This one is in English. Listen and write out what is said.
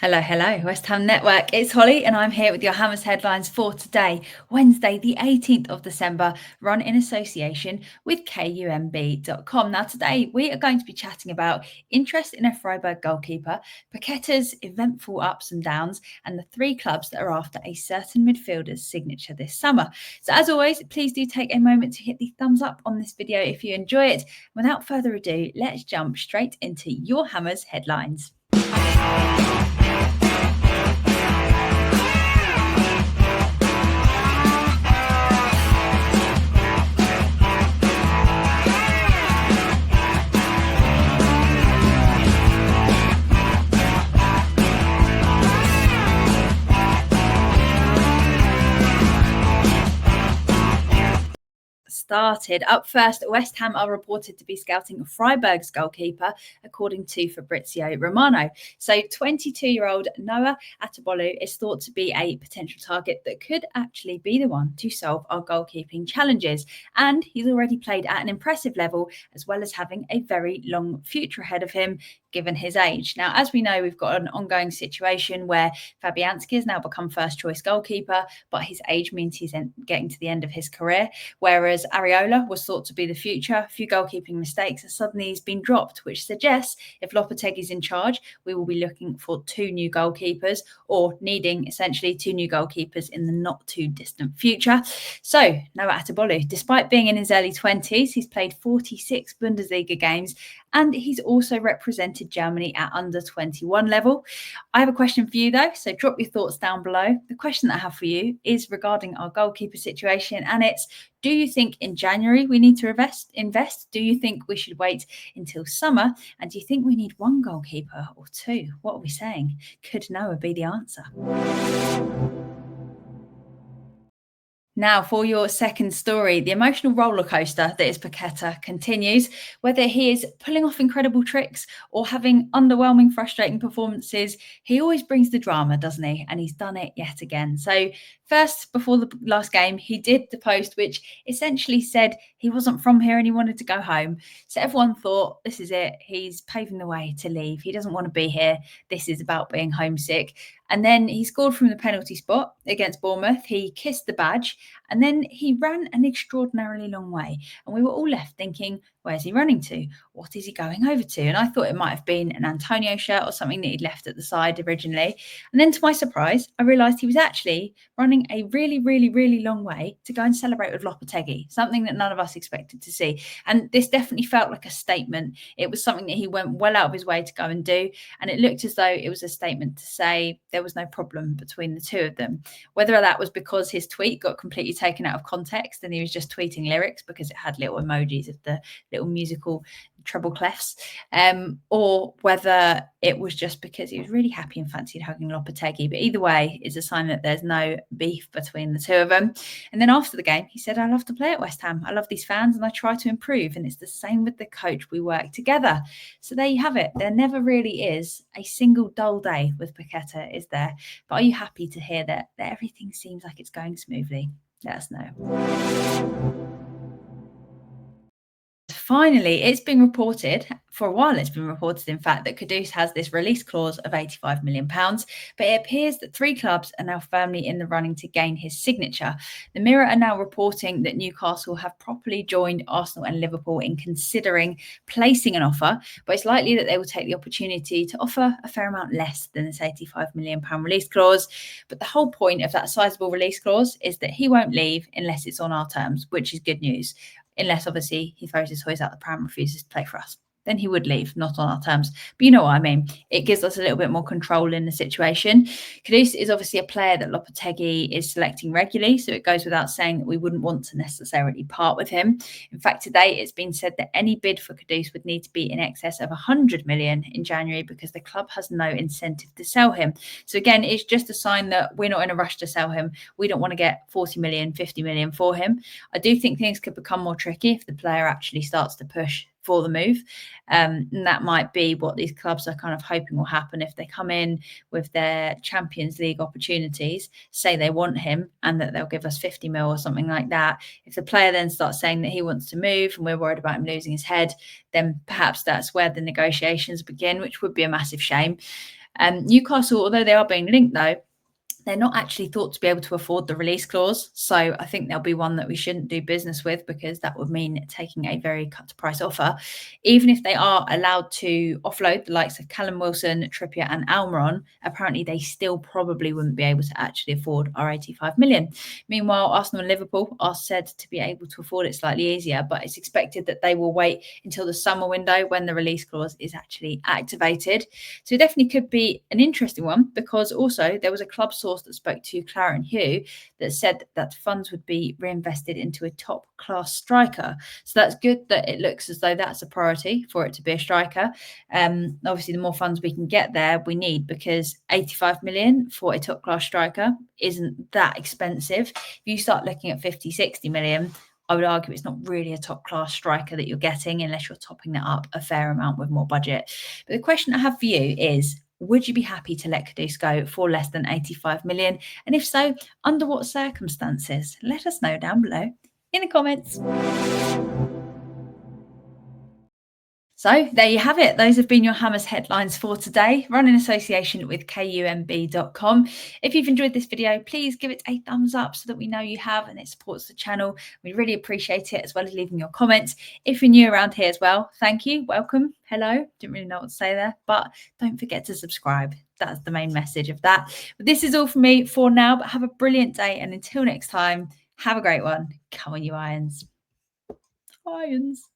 Hello, hello, West Ham Network. It's Holly, and I'm here with your Hammers headlines for today, Wednesday, the 18th of December, run in association with KUMB.com. Now, today we are going to be chatting about interest in a Freiburg goalkeeper, Paqueta's eventful ups and downs, and the three clubs that are after a certain midfielder's signature this summer. So, as always, please do take a moment to hit the thumbs up on this video if you enjoy it. Without further ado, let's jump straight into your Hammers headlines. Started. Up first, West Ham are reported to be scouting Freiburg's goalkeeper, according to Fabrizio Romano. So 22-year-old Noah Atabolu is thought to be a potential target that could actually be the one to solve our goalkeeping challenges. And he's already played at an impressive level, as well as having a very long future ahead of him, given his age. Now, as we know, we've got an ongoing situation where Fabianski has now become first choice goalkeeper, but his age means he's getting to the end of his career, whereas Areola was thought to be the future. A few goalkeeping mistakes, and suddenly he's been dropped, which suggests if Lopetegui's in charge, we will be looking for two new goalkeepers, or needing essentially two new goalkeepers in the not too distant future. So, Noah Atabolu, despite being in his early 20s, he's played 46 Bundesliga games, and he's also represented Germany at under 21 level. I have a question for you though, so drop your thoughts down below. The question that I have for you is regarding our goalkeeper situation, and it's, do you think in January we need to invest? Do you think we should wait until summer? And do you think we need one goalkeeper or two? What are we saying? Could Noah be the answer? Now, for your second story, the emotional roller coaster that is Paqueta continues. Whether he is pulling off incredible tricks or having underwhelming, frustrating performances, he always brings the drama, doesn't he? And he's done it yet again. So, first, before the last game, he did the post which essentially said he wasn't from here and he wanted to go home. So, everyone thought, this is it. He's paving the way to leave. He doesn't want to be here. This is about being homesick. And then he scored from the penalty spot against Bournemouth. He kissed the badge, and then he ran an extraordinarily long way. And we were all left thinking, where's he running to? What is he going over to? And I thought it might have been an Antonio shirt or something that he'd left at the side originally. And then to my surprise, I realised he was actually running a really, really, really long way to go and celebrate with Lopetegui, something that none of us expected to see. And this definitely felt like a statement. It was something that he went well out of his way to go and do. And it looked as though it was a statement to say there was no problem between the two of them. Whether that was because his tweet got completely taken out of context and he was just tweeting lyrics because it had little emojis of the little musical treble clefs, or whether it was just because he was really happy and fancied hugging Lopetegui. But either way, it's a sign that there's no beef between the two of them. And then after the game, he said, I love to play at West Ham. I love these fans and I try to improve. And it's the same with the coach. We work together. So there you have it. There never really is a single dull day with Paqueta, is there? But are you happy to hear that everything seems like it's going smoothly? Let us know. Finally, it's been reported, for a while it's been reported, in fact, that Kudus has this release clause of £85 million, but it appears that three clubs are now firmly in the running to gain his signature. The Mirror are now reporting that Newcastle have properly joined Arsenal and Liverpool in considering placing an offer, but it's likely that they will take the opportunity to offer a fair amount less than this £85 million release clause. But the whole point of that sizable release clause is that he won't leave unless it's on our terms, which is good news. Unless, obviously, he throws his toys out the pram and refuses to play for us. Then he would leave, not on our terms. But you know what I mean. It gives us a little bit more control in the situation. Kudus is obviously a player that Lopetegui is selecting regularly, so it goes without saying that we wouldn't want to necessarily part with him. In fact, today it's been said that any bid for Kudus would need to be in excess of 100 million in January because the club has no incentive to sell him. So again, it's just a sign that we're not in a rush to sell him. We don't want to get 40 million, 50 million for him. I do think things could become more tricky if the player actually starts to push for the move. And that might be what these clubs are kind of hoping will happen if they come in with their Champions League opportunities, say they want him and that they'll give us 50 mil or something like that. If the player then starts saying that he wants to move and we're worried about him losing his head, then perhaps that's where the negotiations begin, which would be a massive shame. Newcastle, although they are being linked though, they're not actually thought to be able to afford the release clause. So I think there'll be one that we shouldn't do business with, because that would mean taking a very cut to price offer. Even if they are allowed to offload the likes of Callum Wilson, Trippier and Almiron, apparently they still probably wouldn't be able to actually afford our 85 million. Meanwhile, Arsenal and Liverpool are said to be able to afford it slightly easier, but it's expected that they will wait until the summer window when the release clause is actually activated. So it definitely could be an interesting one, because also there was a club source that spoke to Claret & Hugh that said that funds would be reinvested into a top class striker. So that's good that it looks as though that's a priority for it to be a striker. Obviously, the more funds we can get there, we need, because 85 million for a top class striker isn't that expensive. If you start looking at 50, 60 million, I would argue it's not really a top class striker that you're getting unless you're topping that up a fair amount with more budget. But the question I have for you is, would you be happy to let Kudus go for less than 85 million? And if so, under what circumstances? Let us know down below in the comments. So there you have it. Those have been your Hammers headlines for today, run in association with kumb.com. If you've enjoyed this video, please give it a thumbs up so that we know you have, and it supports the channel. We really appreciate it, as well as leaving your comments. If you're new around here as well, thank you, welcome, hello. Didn't really know what to say there, but don't forget to subscribe. That's the main message of that. But this is all from me for now, but have a brilliant day, and until next time, have a great one. Come on, you Irons. Irons.